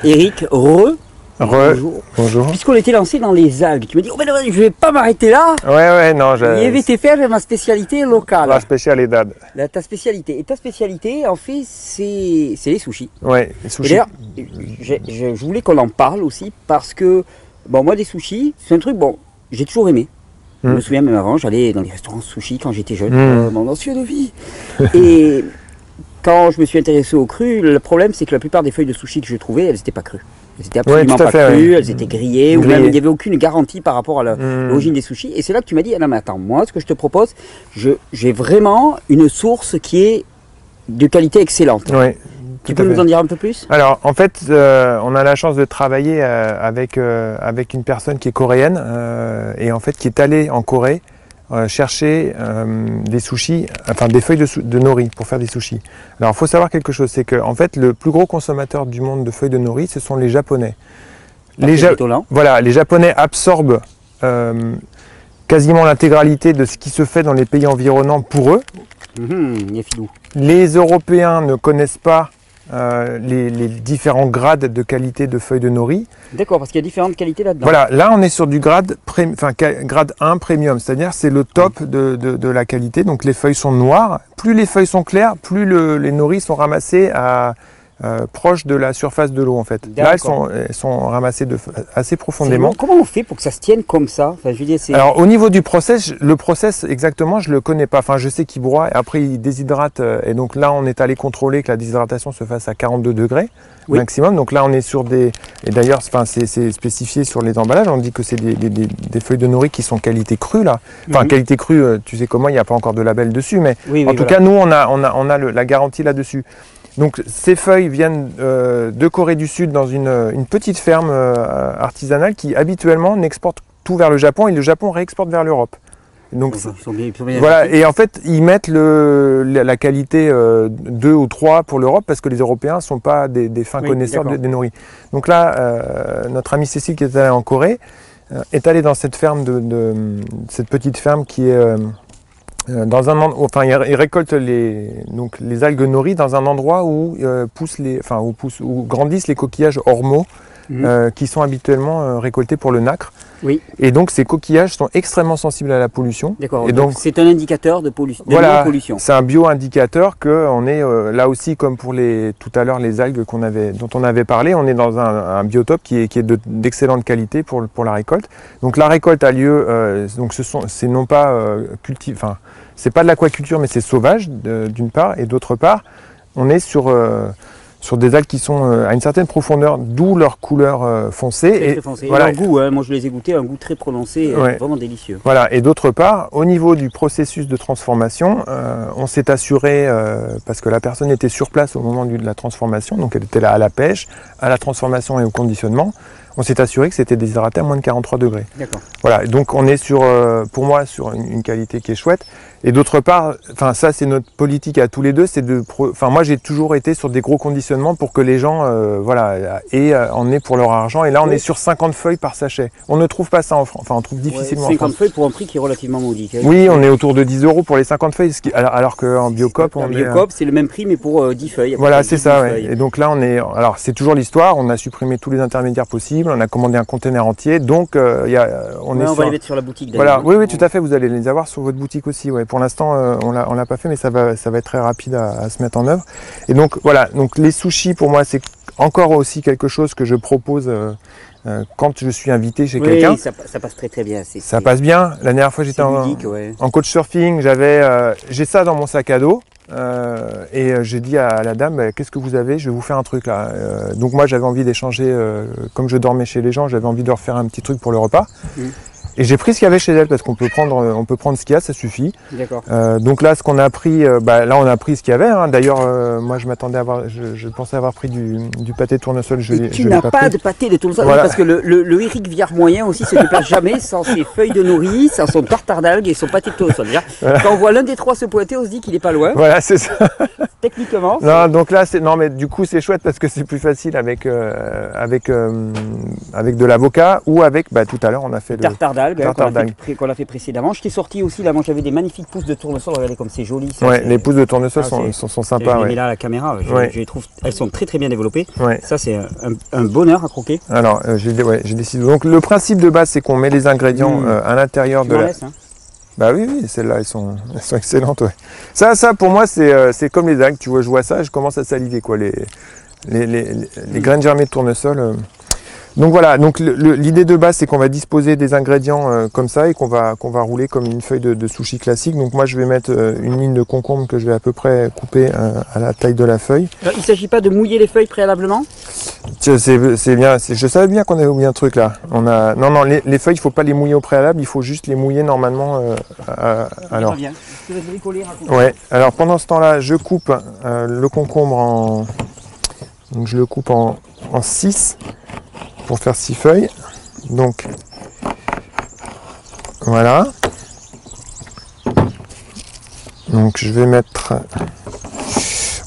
Eric, bonjour. Bonjour. Puisqu'on était lancé dans les algues, tu me dis, oh ben non, je vais pas m'arrêter là. Ouais, non. IEVTFR, j'ai ma spécialité locale. La spécialité. Ta spécialité. Et ta spécialité, en fait, c'est les sushis. Ouais, les sushis. Et d'ailleurs, je voulais qu'on en parle aussi parce que, bon, moi, des sushis, c'est un truc, bon, j'ai toujours aimé. Je me souviens même avant, j'allais dans les restaurants sushis quand j'étais jeune, mon ancien de vie. Et quand je me suis intéressé aux crus, le problème, c'est que la plupart des feuilles de sushis que je trouvais, elles n'étaient pas crues. Elles étaient absolument pas crues, elles étaient grillées, ou même il n'y avait aucune garantie par rapport à l'origine des sushis. Et c'est là que tu m'as dit, ah non mais attends, moi ce que je te propose, j'ai vraiment une source qui est de qualité excellente. Ouais, tu peux nous en dire un peu plus? Alors en fait, on a la chance de travailler avec une personne qui est coréenne et en fait qui est allée en Corée chercher des sushis, enfin des feuilles de nori pour faire des sushis. Alors il faut savoir quelque chose, c'est que en fait le plus gros consommateur du monde de feuilles de nori, ce sont les Japonais. Les Japonais absorbent quasiment l'intégralité de ce qui se fait dans les pays environnants pour eux. Les Européens ne connaissent pas les différents grades de qualité de feuilles de nori. D'accord, parce qu'il y a différentes qualités là-dedans. Voilà, là on est sur du grade 1 premium, c'est-à-dire c'est le top de la qualité. Donc les feuilles sont noires. Plus les feuilles sont claires, plus les noris sont ramassés proche de la surface de l'eau en fait. Là elles sont ramassées assez profondément. Comment on fait pour que ça se tienne comme ça? Enfin, je veux dire, alors au niveau du process, le process exactement je le connais pas. Enfin je sais qu'il broie et après il déshydrate et donc là on est allé contrôler que la déshydratation se fasse à 42 degrés maximum. Donc là on est sur et d'ailleurs c'est spécifié sur les emballages, on dit que c'est des feuilles de nori qui sont qualité crue là. Enfin qualité crue, tu sais comment, il n'y a pas encore de label dessus, mais en tout cas nous on a la garantie là-dessus. Donc ces feuilles viennent de Corée du Sud dans une petite ferme artisanale qui habituellement n'exporte tout vers le Japon et le Japon réexporte vers l'Europe. Donc ils sont bien voilà, et en fait ils mettent la qualité 2 ou 3 pour l'Europe parce que les Européens ne sont pas des fins connaisseurs des noris. Donc là, notre amie Cécile qui est allée en Corée est allée dans cette ferme cette petite ferme qui est dans un endroit, enfin, ils récoltent les algues nori dans un endroit où où grandissent les coquillages ormeaux qui sont habituellement récoltés pour le nacre. Oui. Et donc ces coquillages sont extrêmement sensibles à la pollution. D'accord. Donc c'est un indicateur de pollution. Voilà, c'est un bio-indicateur que on est là aussi comme pour tout à l'heure les algues dont on avait parlé. On est dans un biotope qui est d'excellente qualité pour la récolte. Donc la récolte a lieu. Donc c'est non pas c'est pas de l'aquaculture mais c'est sauvage d'une part et d'autre part on est sur des algues qui sont à une certaine profondeur, d'où leur couleur foncée. Très foncée. Voilà. Et leur goût, moi je les ai goûtés, un goût très prononcé, vraiment délicieux. Voilà. Et d'autre part, au niveau du processus de transformation, on s'est assuré, parce que la personne était sur place au moment de la transformation, donc elle était là à la pêche, à la transformation et au conditionnement, on s'est assuré que c'était déshydraté à moins de 43 degrés. D'accord. Voilà, donc on est pour moi sur une qualité qui est chouette. Et d'autre part, ça c'est notre politique à tous les deux, c'est moi j'ai toujours été sur des gros conditionnements pour que les gens en aient pour leur argent. Et là on est sur 50 feuilles par sachet. On ne trouve pas ça en France, enfin on trouve difficilement 50 feuilles pour un prix qui est relativement modique. Oui, on est autour de 10 € pour les 50 feuilles, alors qu'en Biocop Biocop c'est le même prix mais pour 10 feuilles. Voilà, c'est ça. Ouais. Et donc là alors c'est toujours l'histoire, on a supprimé tous les intermédiaires possibles, on a commandé un conteneur entier, donc on va les mettre sur la boutique. Voilà, oui, tout à fait, vous allez les avoir sur votre boutique aussi. Ouais. Pour l'instant, on l'a pas fait, mais ça va être très rapide à se mettre en œuvre. Et donc voilà, donc les sushis pour moi c'est encore aussi quelque chose que je propose quand je suis invité chez quelqu'un. Ça passe très bien. Ça passe bien. La dernière fois j'étais en coach surfing, j'ai ça dans mon sac à dos. Et j'ai dit à la dame, qu'est-ce que vous avez? Je vais vous faire un truc là. Donc moi j'avais envie d'échanger, comme je dormais chez les gens, j'avais envie de leur faire un petit truc pour le repas. Et j'ai pris ce qu'il y avait chez elle parce qu'on peut prendre ce qu'il y a, ça suffit. D'accord. Donc là, ce qu'on a pris, là on a pris ce qu'il y avait. Hein. D'ailleurs, moi je m'attendais je pensais avoir pris du pâté de tournesol. Tu n'as pas de pâté de tournesol, voilà. Parce que le Eric Viard moyen aussi se déplace jamais sans ses feuilles de nori, sans son tartare d'algues et son pâté de tournesol. Voilà. Quand on voit l'un des trois se pointer, on se dit qu'il n'est pas loin. Voilà, c'est ça. Techniquement. Non, donc là, mais du coup c'est chouette parce que c'est plus facile avec de l'avocat ou avec, tout à l'heure on a fait le tartare d'algues Tartare d'algues. qu'on a fait précédemment. Je t'ai sorti aussi, là, moi j'avais des magnifiques pousses de tournesol, regardez comme c'est joli. Ça, Ouais, les pousses de tournesol sont sympas. Je les mets Ouais. là à la caméra, Ouais. je les trouve, elles sont très très bien développées. Ouais. Ça c'est un bonheur à croquer. Alors, j'ai des ciseaux. Donc, le principe de base, c'est qu'on met les ingrédients à l'intérieur Tu de m'en la... laisses, hein. Bah oui, celles-là, elles sont excellentes, ouais. Ça, pour moi, c'est comme les algues, tu vois, je vois ça, je commence à saliver, quoi, les graines germées de tournesol. Donc voilà, donc l'idée de base, c'est qu'on va disposer des ingrédients comme ça et qu'on va rouler comme une feuille de sushi classique. Donc moi, je vais mettre une ligne de concombre que je vais à peu près couper à la taille de la feuille. Alors, il ne s'agit pas de mouiller les feuilles préalablement? Tiens, c'est bien, je savais bien qu'on avait oublié un truc là. Non, les feuilles, il ne faut pas les mouiller au préalable, il faut juste les mouiller normalement. Alors. Ouais, alors pendant ce temps-là, je coupe le concombre donc je le coupe en 6 pour faire 6 feuilles. Donc voilà. Donc je vais mettre...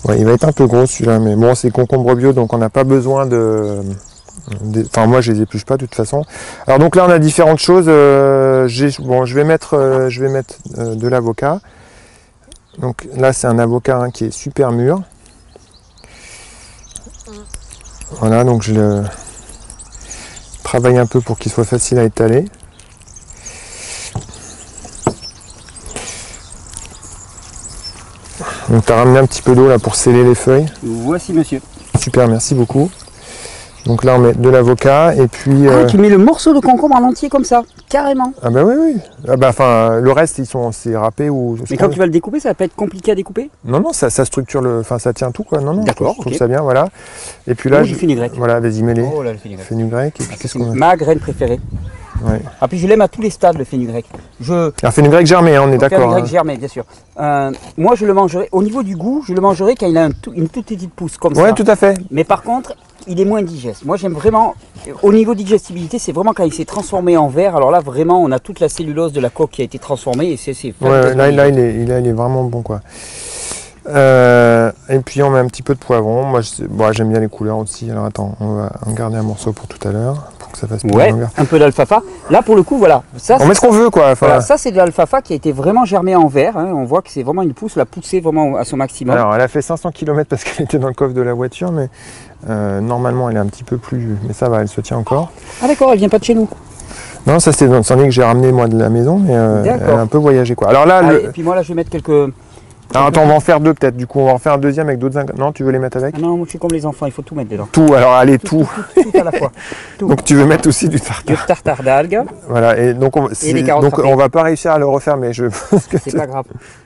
Ouais, il va être un peu gros celui-là, mais bon, c'est concombre bio, donc on n'a pas besoin Enfin, moi, je les épluche pas de toute façon. Alors donc là, on a différentes choses. Je vais mettre de l'avocat. Donc là, c'est un avocat qui est super mûr. Voilà, donc je le travaille un peu pour qu'il soit facile à étaler. Donc tu as ramené un petit peu d'eau là pour sceller les feuilles. Voici monsieur. Super, merci beaucoup. Donc là on met de l'avocat et puis... Tu mets le morceau de concombre en entier comme ça, carrément. Ah bah oui. Ah bah enfin le reste c'est râpé ou... Mais quand tu vas le découper, ça va pas être compliqué à découper? Non, ça structure enfin ça tient tout quoi. Non, d'accord, je trouve ça bien, voilà. Et puis là... du fenugrec. Voilà, vas-y, mets-les. Oh là, le fenugrec. Fenugrec, et puis qu'est-ce qu'on a? Ma graine préférée. Ouais. Ah puis je l'aime à tous les stades, le fenugrec. Alors fenugrec germé, hein, on est d'accord. Fenugrec germé, bien sûr. Moi je le mangerai, au niveau du goût, je le mangerai quand il a une toute petite pousse comme ça. Ouais, tout à fait. Mais par contre, il est moins digeste. Moi j'aime vraiment, au niveau digestibilité, c'est vraiment quand il s'est transformé en verre. Alors là vraiment, on a toute la cellulose de la coque qui a été transformée et c'est ouais, là il est vraiment bon quoi. Et puis on met un petit peu de poivron. Moi j'aime bien les couleurs aussi. Alors attends, on va en garder un morceau pour tout à l'heure. Ça fasse un peu d'alfalfa. Là pour le coup voilà. Ça, on met ce qu'on veut quoi. Enfin, voilà, ça c'est de l'alfalfa qui a été vraiment germé en verre. Hein. On voit que c'est vraiment une pousse, la poussée vraiment à son maximum. Alors elle a fait 500 km parce qu'elle était dans le coffre de la voiture, mais normalement elle est un petit peu plus... Mais ça va, elle se tient encore. Ah d'accord, elle vient pas de chez nous. Non, ça c'est c'en est que j'ai ramené moi de la maison, mais elle a un peu voyagé quoi. Alors là... Et puis moi là je vais mettre quelques... Alors attends, on va en faire deux peut-être, du coup on va en faire un deuxième avec d'autres ingrédients. Non, tu veux les mettre avec? Ah non, moi je suis comme les enfants, il faut tout mettre dedans. Tout, alors allez, tout. Tout à la fois. Tout. Donc tu veux mettre aussi du tartare. Du tartare d'algues. Voilà, et donc on va pas réussir à le refaire, mais je pense que c'est pas grave.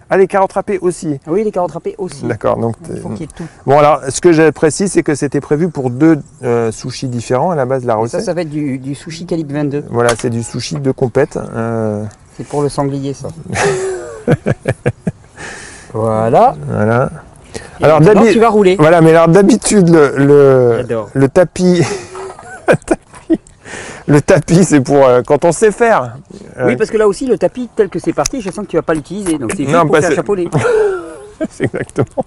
Ah, les carottes râpées aussi? Oui, les carottes râpées aussi. D'accord, donc... Il faut qu'il y ait tout. Bon alors, ce que j'ai précisé, c'est que c'était prévu pour deux sushis différents à la base de la recette. Ça va être du sushi calibre 22. Voilà, c'est du sushi de compète. C'est pour le sanglier, ça. Voilà. Et alors tu vas rouler. Voilà, mais alors d'habitude le tapis, le tapis, c'est pour quand on sait faire. Oui, parce que là aussi le tapis tel que c'est parti, je sens que tu vas pas l'utiliser. Donc c'est juste pour faire chapeauter. C'est exactement.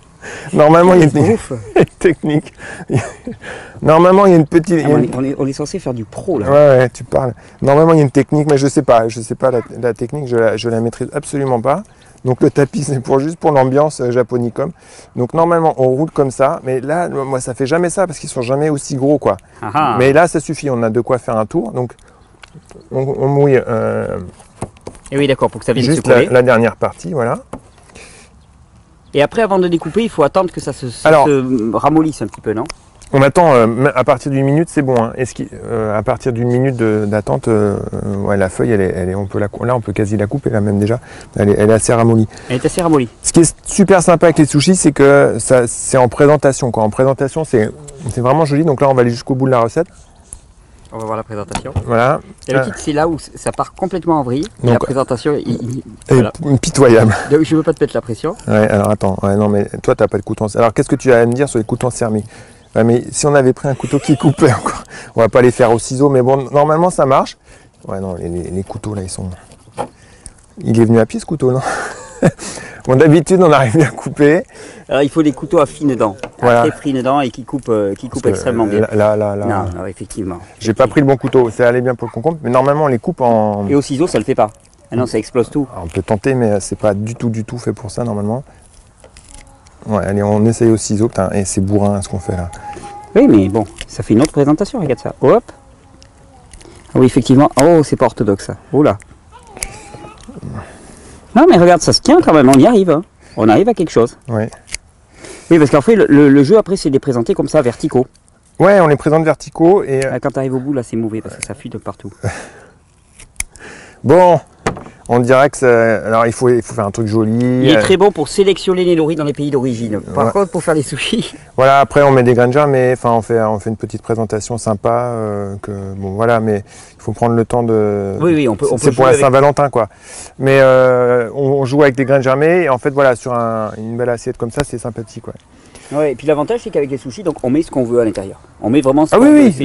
Normalement, il y a une technique. Normalement, il y a une petite... On est censé faire du pro, là. Ouais, tu parles. Normalement, il y a une technique, mais je sais pas la technique, je la maîtrise absolument pas. Donc le tapis, c'est juste pour l'ambiance japonicum. Donc normalement, on roule comme ça, mais là, moi, ça fait jamais ça parce qu'ils sont jamais aussi gros, quoi. Aha. Mais là, ça suffit, on a de quoi faire un tour. Donc on mouille. Et oui, d'accord, pour que ça vienne se juste coller. la dernière partie, voilà. Et après, avant de découper, il faut attendre que ça se ramollisse un petit peu, non? On attend à partir d'une minute, c'est bon. Hein. À partir d'une minute d'attente, ouais, la feuille, on peut quasi la couper là même déjà. Elle est assez ramollie. Elle est assez ramollie. Ce qui est super sympa avec les sushis, c'est que c'est en présentation. En présentation, c'est vraiment joli. Donc là, on va aller jusqu'au bout de la recette. On va voir la présentation. Voilà. D'habitude, c'est là où ça part complètement en vrille. Donc, la présentation, voilà. Pitoyable. Donc, je veux pas te mettre la pression. Ouais, alors attends. Ouais, non, mais toi, t'as pas de couteau. Alors, qu'est-ce que tu vas me dire sur les couteaux en céramique? Ouais, mais si on avait pris un couteau qui coupait encore, on va pas les faire au ciseau, mais bon, normalement ça marche. Ouais, non, les couteaux là, ils sont. Il est venu à pied ce couteau, non? Bon, d'habitude, on arrive bien à couper. Alors, il faut des couteaux à fines dents, Voilà. très fines dents et qui coupent extrêmement bien. Là. Non, effectivement. J'ai pas pris le bon couteau, c'est allé bien pour le concombre, mais normalement on les coupe en... Et au ciseau, ça le fait pas. Ah non, ça explose tout. Alors, on peut tenter, mais c'est pas du tout fait pour ça normalement. Ouais, allez, on essaye au ciseau, putain, et c'est bourrin ce qu'on fait là. Oui, mais bon, ça fait une autre présentation, regarde ça. Hop. Ah oui, effectivement. Oh, c'est pas orthodoxe ça. Oh là. Non, mais regarde, ça se tient quand même, on y arrive. Hein. On arrive à quelque chose. Ouais. Oui, parce qu'en fait, le jeu après, c'est de les présenter comme ça, verticaux. Ouais, on les présente verticaux et... Quand tu arrives au bout, là, c'est mauvais parce que ça fuit de partout. Bon, on dirait que ça... Alors, il faut faire un truc joli. Il est très bon pour sélectionner les loris dans les pays d'origine. Par contre, pour faire les sushis... Voilà, après on met des graines germées, enfin on fait une petite présentation sympa, bon voilà, mais il faut prendre le temps de... Oui, on peut c'est pour la Saint-Valentin quoi. Mais on joue avec des graines germées et en fait voilà, sur une belle assiette comme ça, c'est sympathique. Ouais. Ouais, et puis l'avantage c'est qu'avec les sushis, donc on met ce qu'on veut à l'intérieur. On met vraiment ce qu'on veut. C'est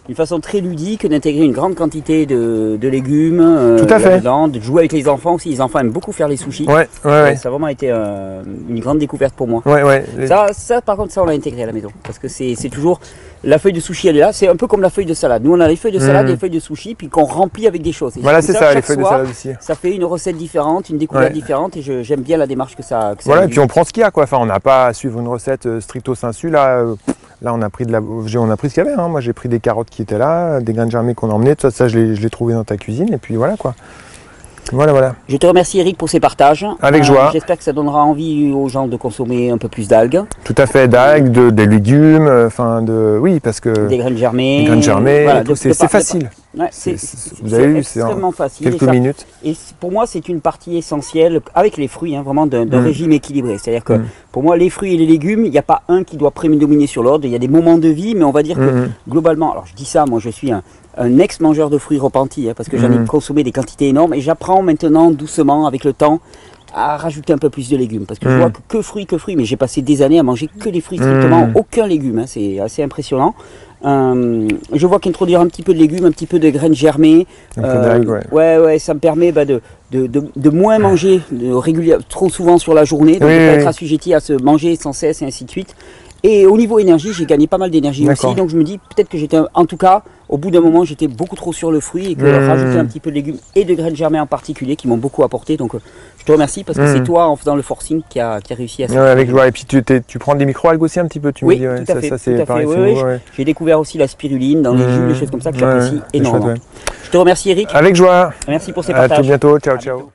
une façon très ludique d'intégrer une grande quantité de légumes. Tout à fait. De jouer avec les enfants aussi. Les enfants aiment beaucoup faire les sushis. Ouais. Ça a vraiment été une grande découverte pour moi. Ouais. Ça, par contre, ça on l'a intégré à la maison. Parce que c'est toujours... La feuille de sushi elle est là, c'est un peu comme la feuille de salade. Nous on a les feuilles de salade et les feuilles de sushi, puis qu'on remplit avec des choses. Et voilà, c'est ça, les feuilles de salade aussi. Ça fait une recette différente, une découverte différente, et j'aime bien la démarche que ça voilà, et puis on prend ce qu'il y a quoi. Enfin, on n'a pas à suivre une recette stricto sensu. Là, on a pris ce qu'il y avait. Hein. Moi j'ai pris des carottes qui étaient là, des graines germées qu'on a emmenées, tout ça je l'ai trouvé dans ta cuisine, et puis voilà quoi. Voilà. Je te remercie Eric pour ces partages. Avec joie. J'espère que ça donnera envie aux gens de consommer un peu plus d'algues. Tout à fait, d'algues, des légumes, oui, parce que... Des graines germées. Voilà, c'est facile. Ouais, vous avez vu, c'est extrêmement facile. Quelques minutes. Et pour moi, c'est une partie essentielle, avec les fruits, hein, vraiment d'un régime équilibré. C'est-à-dire que pour moi, les fruits et les légumes, il n'y a pas un qui doit prédominer sur l'autre. Il y a des moments de vie, mais on va dire que globalement, alors je dis ça, moi je suis un ex-mangeur de fruits repentis, hein, parce que j'en ai consommé des quantités énormes, et j'apprends maintenant doucement, avec le temps, à rajouter un peu plus de légumes. Parce que je vois que fruits, mais j'ai passé des années à manger que des fruits, strictement aucun légume, hein, c'est assez impressionnant. Je vois qu'introduire un petit peu de légumes, un petit peu de graines germées, ça me permet de moins manger trop souvent sur la journée, de ne pas être assujetti à se manger sans cesse et ainsi de suite. Et au niveau énergie, j'ai gagné pas mal d'énergie aussi, donc je me dis peut-être que j'étais, en tout cas, au bout d'un moment, j'étais beaucoup trop sur le fruit et que rajouter un petit peu de légumes et de graines germées en particulier qui m'ont beaucoup apporté. Donc je te remercie parce que c'est toi, en faisant le forcing, qui a réussi à ça. Avec joie. Et puis tu prends des micro-algues aussi un petit peu, tu me dis. Tout à fait. C'est pareil. J'ai découvert aussi la spiruline dans les jus, des choses comme ça que j'apprécie énormément. Je te remercie Eric. Avec joie. Merci pour ces partages. À tout bientôt. Ciao.